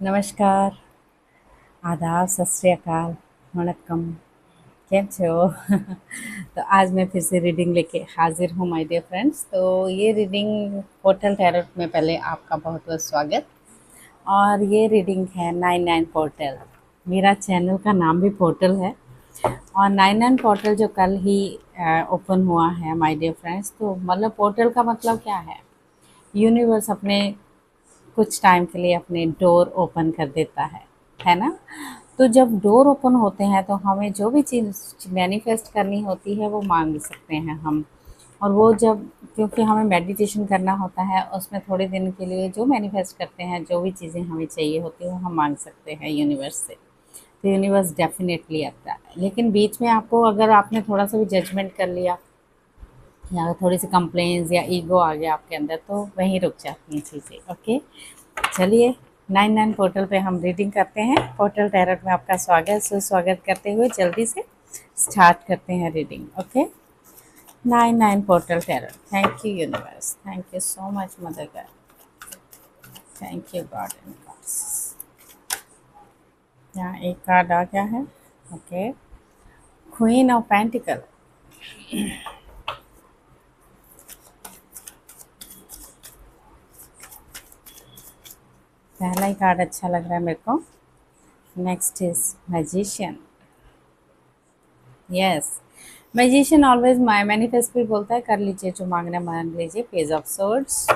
नमस्कार, आदाब, सत श्री अकाल, वणक्कम, कैम छे हो? तो आज मैं फिर से रीडिंग लेके हाजिर हूँ माय डियर फ्रेंड्स। तो ये रीडिंग पोर्टल टैरोट में पहले आपका बहुत बहुत स्वागत। और ये रीडिंग है 99 पोर्टल। मेरा चैनल का नाम भी पोर्टल है। और 99 पोर्टल जो कल ही ओपन हुआ है माय डियर फ्रेंड्स। तो मतलब पोर्टल का मतलब क्या है? यूनिवर्स अपने कुछ टाइम के लिए अपने डोर ओपन कर देता है ना? तो जब डोर ओपन होते हैं तो हमें जो भी चीज़ मैनिफेस्ट करनी होती है वो मांग सकते हैं हम। और वो जब, क्योंकि हमें मेडिटेशन करना होता है, उसमें थोड़े दिन के लिए जो मैनिफेस्ट करते हैं, जो भी चीज़ें हमें चाहिए होती है वो हम मांग सकते हैं यूनिवर्स से। तो यूनिवर्स डेफिनेटली आता है, लेकिन बीच में आपको, अगर आपने थोड़ा सा भी जजमेंट कर लिया या थोड़ी सी कंप्लेंट्स या ईगो आ गया आपके अंदर, तो वहीं रुक जाती हैं चीज़ें। ओके, चलिए 99 पोर्टल पे हम रीडिंग करते हैं। पोर्टल टैरोट में आपका स्वागत सुस्वागत करते हुए जल्दी से स्टार्ट करते हैं reading. Okay, 99 portal tarot. Thank you universe, thank you so much mother god, thank you god and gods. यहाँ एक कार्ड आ गया है। Okay, queen of pentacles. पहला ही कार्ड अच्छा लग रहा है मेरे को। Next is magician. Yes, magician always manifest भी बोलता है, कर लीजिए जो मांगना मांग लीजिए। Page of swords,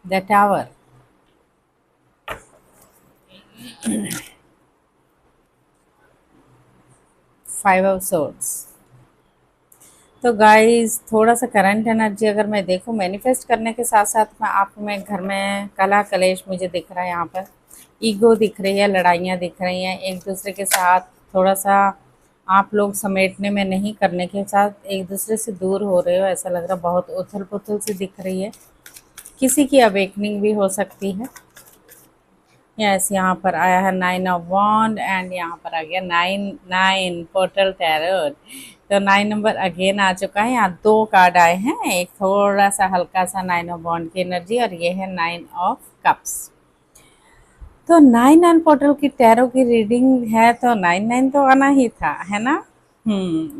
the tower, five of swords. तो गाइस, थोड़ा सा करंट एनर्जी अगर मैं देखूं, मैनिफेस्ट करने के साथ साथ मैं आप में घर में कला कलेश मुझे दिख रहा है। यहाँ पर ईगो दिख रही है, लड़ाइयाँ दिख रही हैं एक दूसरे के साथ। थोड़ा सा आप लोग समेटने में नहीं करने के साथ एक दूसरे से दूर हो रहे हो, ऐसा लग रहा है। बहुत उथल पुथल सी दिख रही है। किसी की अवेकनिंग भी हो सकती है। यस, यहाँ पर आया है 9 ऑफ वॉन्ड एंड यहाँ पर आ गया 9 पोर्टल टैरोट। तो 9 नंबर अगेन आ चुका है। यहाँ दो कार्ड आए हैं, एक थोड़ा सा हल्का सा 9 ऑफ वॉन्ड की एनर्जी और ये है 9 ऑफ कप्स। तो 9 पोर्टल की टैरो की रीडिंग है, तो 9 तो आना ही था, है ना?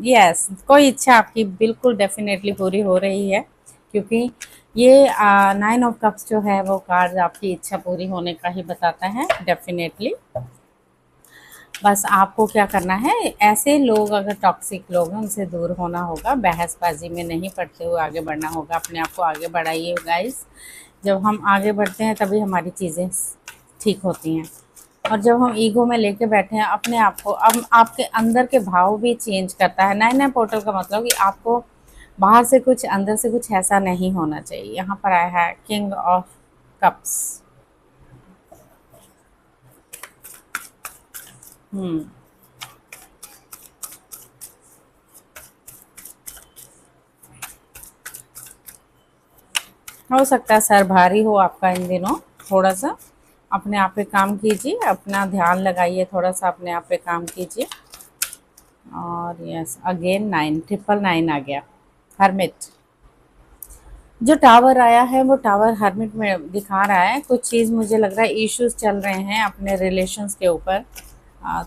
यस, कोई इच्छा आपकी बिल्कुल डेफिनेटली पूरी हो रही है, क्योंकि ये 9 ऑफ कप्स जो है वो कार्ड आपकी इच्छा पूरी होने का ही बताता है डेफिनेटली। बस आपको क्या करना है, ऐसे लोग अगर टॉक्सिक लोग हैं उनसे दूर होना होगा, बहसबाजी में नहीं पड़ते हुए आगे बढ़ना होगा। अपने आप को आगे बढ़ाइए गाइस। जब हम आगे बढ़ते हैं तभी हमारी चीज़ें ठीक होती हैं। और जब हम ईगो में लेके बैठे हैं अपने आप को, अब आपके अंदर के भाव भी चेंज करता है। 9 पोर्टल का मतलब कि आपको बाहर से कुछ अंदर से कुछ ऐसा नहीं होना चाहिए। यहाँ पर आया है किंग ऑफ कप्स। हम्म हो सकता है सर भारी हो आपका इन दिनों। थोड़ा सा अपने आप पे काम कीजिए, अपना ध्यान लगाइए, थोड़ा सा अपने आप पे काम कीजिए। और यस, अगेन 9 9 आ गया। हर्मिट। जो टावर आया है वो टावर हर्मिट में दिखा रहा है कुछ चीज़, मुझे लग रहा है इश्यूज चल रहे हैं अपने रिलेशंस के ऊपर।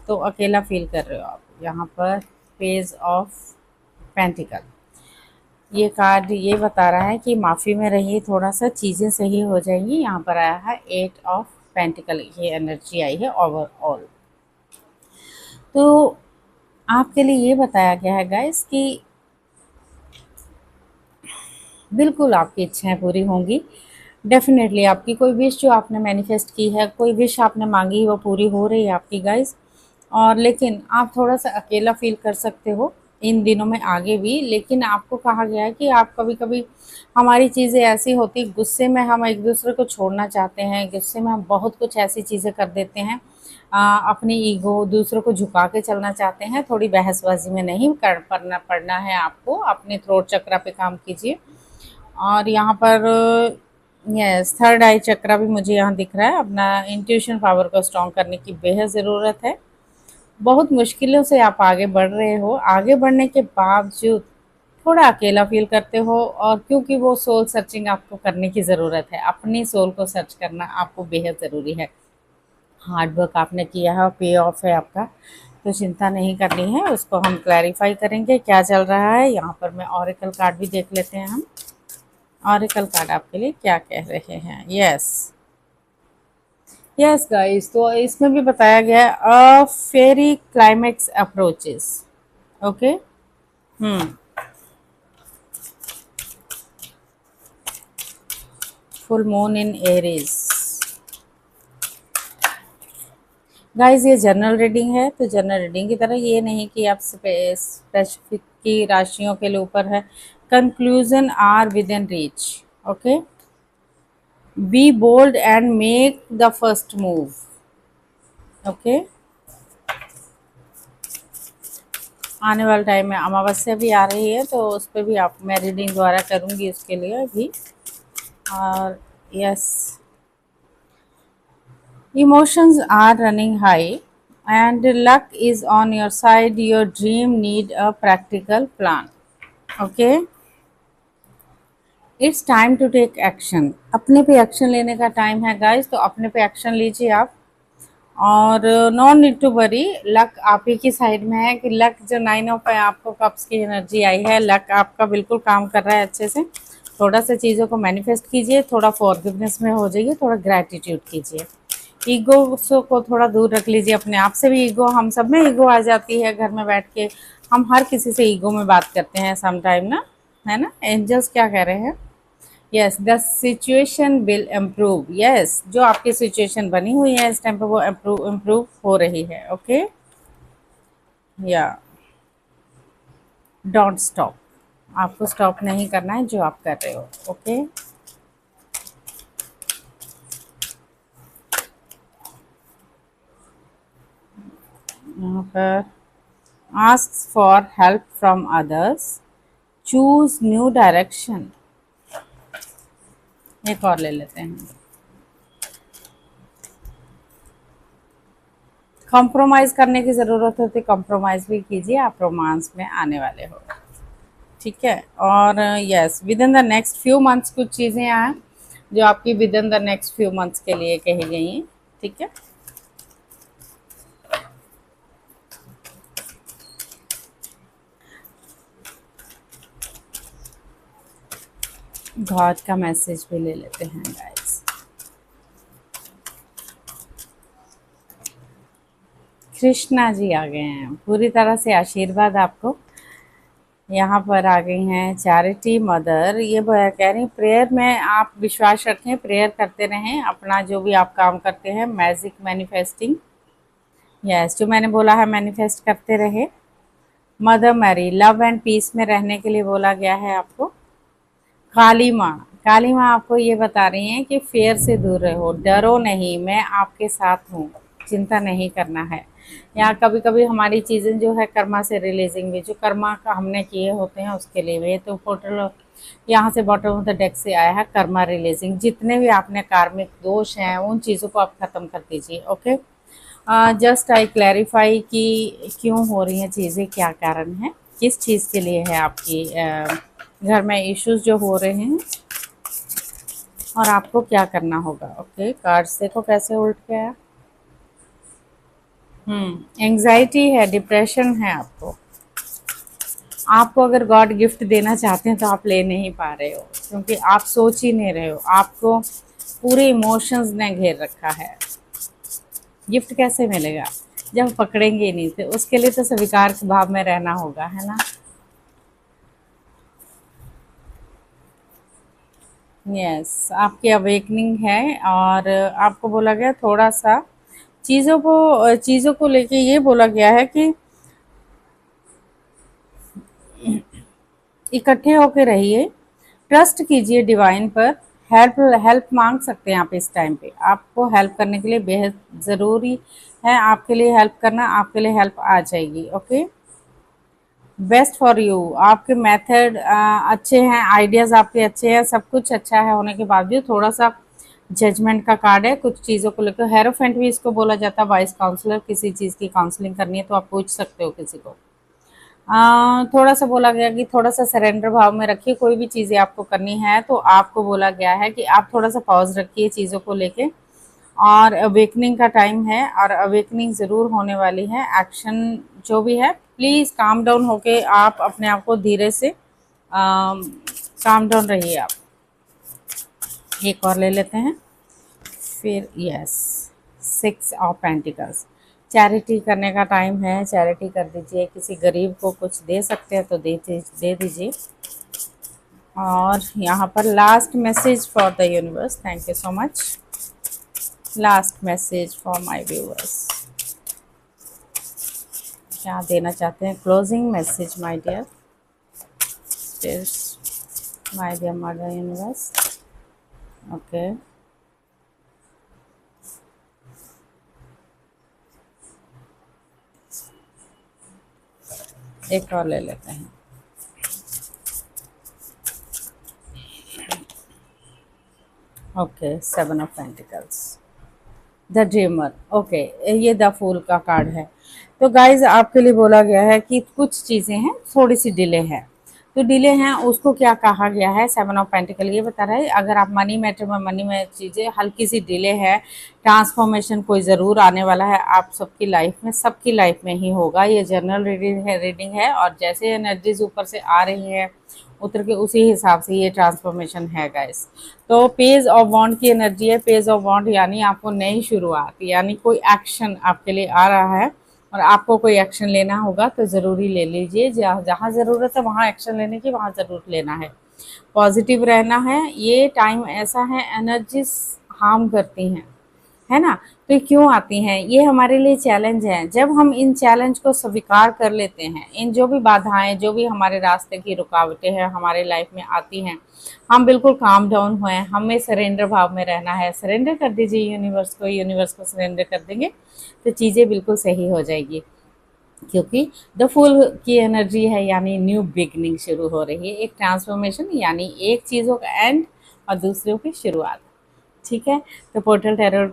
तो अकेला फील कर रहे हो आप। यहाँ पर पेज ऑफ पेंटिकल, ये कार्ड ये बता रहा है कि माफ़ी में रहिए, थोड़ा सा चीज़ें सही हो जाएंगी। यहाँ पर आया है 8 ऑफ पेंटिकल, ये एनर्जी आई है ओवरऑल। तो आपके लिए ये बताया गया है गाइस कि बिल्कुल आपकी इच्छाएं पूरी होंगी। डेफिनेटली आपकी कोई विश जो आपने मैनिफेस्ट की है, कोई विश आपने मांगी, वो पूरी हो रही है आपकी गाइस। और लेकिन आप थोड़ा सा अकेला फील कर सकते हो इन दिनों में आगे भी। लेकिन आपको कहा गया है कि आप कभी कभी, हमारी चीज़ें ऐसी होती, गुस्से में हम एक दूसरे को छोड़ना चाहते हैं, गुस्से में हम बहुत कुछ ऐसी चीज़ें कर देते हैं। अपनी ईगो दूसरों को झुका के चलना चाहते हैं। थोड़ी बहसबाजी में नहीं कर पड़ना है आपको। अपने थ्रोट चक्रा पे काम कीजिए। और यहाँ पर यस, थर्ड आई चक्रा भी मुझे यहाँ दिख रहा है। अपना इंट्यूशन पावर को स्ट्रॉन्ग करने की बेहद ज़रूरत है। बहुत मुश्किलों से आप आगे बढ़ रहे हो। आगे बढ़ने के बावजूद थोड़ा अकेला फील करते हो, और क्योंकि वो सोल सर्चिंग आपको करने की ज़रूरत है, अपनी सोल को सर्च करना आपको बेहद ज़रूरी है। हार्ड वर्क आपने किया है और पे ऑफ है आपका, तो चिंता नहीं करनी है, उसको हम क्लैरिफाई करेंगे क्या चल रहा है। यहाँ पर मैं ऑरेकल कार्ड भी देख लेते हैं हम। ऑरेकल कार्ड आपके लिए क्या कह रहे हैं। यस यस गाइस, तो इसमें भी बताया गया है fairy climax approaches. Okay. Hmm. Full moon in Aries. Guys ये जनरल रीडिंग है, तो जनरल रीडिंग की तरह ये नहीं कि आप स्पेसिफिक की राशियों के लिए ऊपर है। Conclusion are within reach. Okay. Be bold and make the first move. Okay. आने वाले टाइम में अमावस्या भी आ रही है, तो उस पर भी आप मैं रीडिंग द्वारा करूँगी उसके लिए भी। और yes, emotions are running high and luck is on your side. Your dream need a practical plan. Okay, it's time to take action. अपने पे एक्शन लेने का टाइम है गाइस, तो अपने पे एक्शन लीजिए आप। और no need to worry, luck आप ही की साइड में है। कि लक जो 9 ऑफ है, आपको कप्स की एनर्जी आई है, लक आपका बिल्कुल काम कर रहा है अच्छे से। थोड़ा सा चीज़ों को मैनिफेस्ट कीजिए, थोड़ा फॉरगिवनेस में हो जाइए, थोड़ा ग्रैटिट्यूड कीजिए। ईगो को थोड़ा दूर रख लीजिए अपने आप से भी। ईगो, हम सब में ईगो आ जाती है। घर में बैठ के हम हर किसी से ईगो में बात करते हैं सम टाइम ना, है ना। एंजल्स क्या कह रहे हैं। Yes, the situation will improve. Yes, जो आपकी सिचुएशन बनी हुई है इस टाइम पे वो इम्प्रूव हो रही है। ओके, या डोंट स्टॉप। आपको स्टॉप नहीं करना है जो आप कर रहे हो। ओके। यहाँ पर ask for help from others, choose new direction. एक और ले लेते हैं। कॉम्प्रोमाइज़ करने की ज़रूरत होती है, कॉम्प्रोमाइज़ भी कीजिए, आप रोमांस में आने वाले हो। ठीक है। और yes, with in the next few months कुछ चीज़ें आए जो आपकी with in the next few months के लिए कही गई हैं। ठीक है। गॉड का मैसेज भी ले लेते हैं गाइस। कृष्णा जी आ गए हैं, पूरी तरह से आशीर्वाद आपको। यहाँ पर आ गई हैं चैरिटी मदर। ये कह रही प्रेयर में आप विश्वास रखें, प्रेयर करते रहें, अपना जो भी आप काम करते हैं, मैजिक मैनिफेस्टिंग। यस, जो मैंने बोला है मैनिफेस्ट करते रहे। Mother Mary, love and peace में रहने के लिए बोला गया है आपको। काली माँ आपको ये बता रही हैं कि फेयर से दूर रहो, डरो नहीं, मैं आपके साथ हूँ, चिंता नहीं करना है। यहाँ कभी कभी हमारी चीज़ें जो है कर्मा से रिलीजिंग भी, जो कर्मा का हमने किए होते हैं उसके लिए भी। तो पोर्टल यहाँ से बॉटम ऑफ द डेक से आया है कर्मा रिलीजिंग। जितने भी आपने कार्मिक दोष हैं उन चीज़ों को आप ख़त्म कर दीजिए। ओके। जस्ट आई क्लैरिफाई कि क्यों हो रही हैं चीज़ें, क्या कारण है, किस चीज़ के लिए है आपकी घर में इश्यूज जो हो रहे हैं, और आपको क्या करना होगा। ओके, कार्ड्स देखो कैसे उल्ट के आया। एंग्जाइटी है, डिप्रेशन है आपको। आपको अगर गॉड गिफ्ट देना चाहते हैं तो आप ले नहीं पा रहे हो, क्योंकि आप सोच ही नहीं रहे हो। आपको पूरे इमोशंस ने घेर रखा है। गिफ्ट कैसे मिलेगा जब पकड़ेंगे ही नहीं, तो उसके लिए तो स्वीकार भाव में रहना होगा, है ना। यस, आपकी अवेकनिंग है। और आपको बोला गया थोड़ा सा चीज़ों को लेके ये बोला गया है कि इकट्ठे होकर रहिए, ट्रस्ट कीजिए डिवाइन पर। हेल्प हेल्प मांग सकते हैं आप इस टाइम पे। आपको हेल्प करने के लिए बेहद ज़रूरी है, आपके लिए हेल्प करना, आपके लिए हेल्प आ जाएगी। Okay, best for you. आपके मेथड अच्छे हैं, आइडियाज़ आपके अच्छे हैं, सब कुछ अच्छा है होने के बावजूद थोड़ा सा जजमेंट का कार्ड है कुछ चीज़ों को लेकर। हेरोफेंट भी इसको बोला जाता है, वाइस काउंसलर। किसी चीज़ की काउंसलिंग करनी है तो आप पूछ सकते हो किसी को। थोड़ा सा बोला गया कि थोड़ा सा सरेंडर भाव में रखिए, कोई भी चीज़ें आपको करनी है तो आपको बोला गया है कि आप थोड़ा सा पॉज रखिए चीज़ों को लेके। और अवेकनिंग का टाइम है और अवेकनिंग ज़रूर होने वाली है। एक्शन जो भी है प्लीज़ काम डाउन होके आप अपने आप को धीरे से काम डाउन रहिए आप। एक और ले लेते हैं फिर। यस, 6 ऑफ पेंटिकल्स, चैरिटी करने का टाइम है। चैरिटी कर दीजिए, किसी गरीब को कुछ दे सकते हैं तो दे दीजिए। और यहाँ पर last message for the universe, thank you so much. Last message for my viewers, क्या देना चाहते हैं? Closing message my dear my dear mother universe. Okay, एक और ले लेते हैं। Okay, 7 of pentacles, the dreamer. Okay, ये द फूल का कार्ड है। तो गाइज आपके लिए बोला गया है कि कुछ चीज़ें हैं थोड़ी सी डिले है। तो डिले हैं उसको क्या कहा गया है? 7 ऑफ पेंटिकल ये बता रहा है अगर आप मनी मैटर में, मनी में चीज़ें हल्की सी डिले है, ट्रांसफॉर्मेशन कोई ज़रूर आने वाला है आप सबकी लाइफ में, सबकी लाइफ में ही होगा। ये जनरल रीडिंग है और जैसे एनर्जीज ऊपर से आ रही है उतर के उसी हिसाब से ये ट्रांसफॉर्मेशन है गाइस। तो पेज ऑफ वॉन्ड की एनर्जी है। पेज ऑफ वॉन्ड यानी आपको नई शुरुआत, यानी कोई एक्शन आपके लिए आ रहा है और आपको कोई एक्शन लेना होगा तो ज़रूरी ले लीजिए। जहाँ ज़रूरत है वहाँ एक्शन लेने की, वहाँ ज़रूर लेना है। पॉजिटिव रहना है। ये टाइम ऐसा है, एनर्जीज हार्म करती हैं, है ना? तो ये क्यों आती हैं? ये हमारे लिए चैलेंज है। जब हम इन चैलेंज को स्वीकार कर लेते हैं, इन जो भी बाधाएं, जो भी हमारे रास्ते की रुकावटें हैं हमारे लाइफ में आती हैं, हम बिल्कुल काम डाउन हुए, हमें सरेंडर भाव में रहना है। सरेंडर कर दीजिए यूनिवर्स को सरेंडर कर देंगे तो चीज़ें बिल्कुल सही हो जाएगी। क्योंकि द फुल की एनर्जी है, यानी न्यू बिगनिंग शुरू हो रही है, एक ट्रांसफॉर्मेशन, यानी एक चीज़ों का एंड और दूसरों की शुरुआत। ठीक है, तो पोर्टल टैरो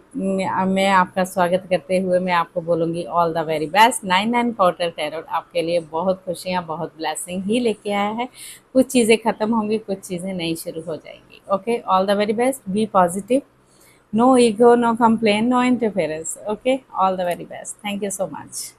में आपका स्वागत करते हुए मैं आपको बोलूँगी all the very best. 99 portal tarot आपके लिए बहुत खुशियाँ, बहुत ब्लेसिंग ही लेके आया है। कुछ चीज़ें ख़त्म होंगी, कुछ चीज़ें नई शुरू हो जाएंगी। Okay, all the very best, be positive, no ego, no complain, no interference. Okay, all the very best, thank you so much.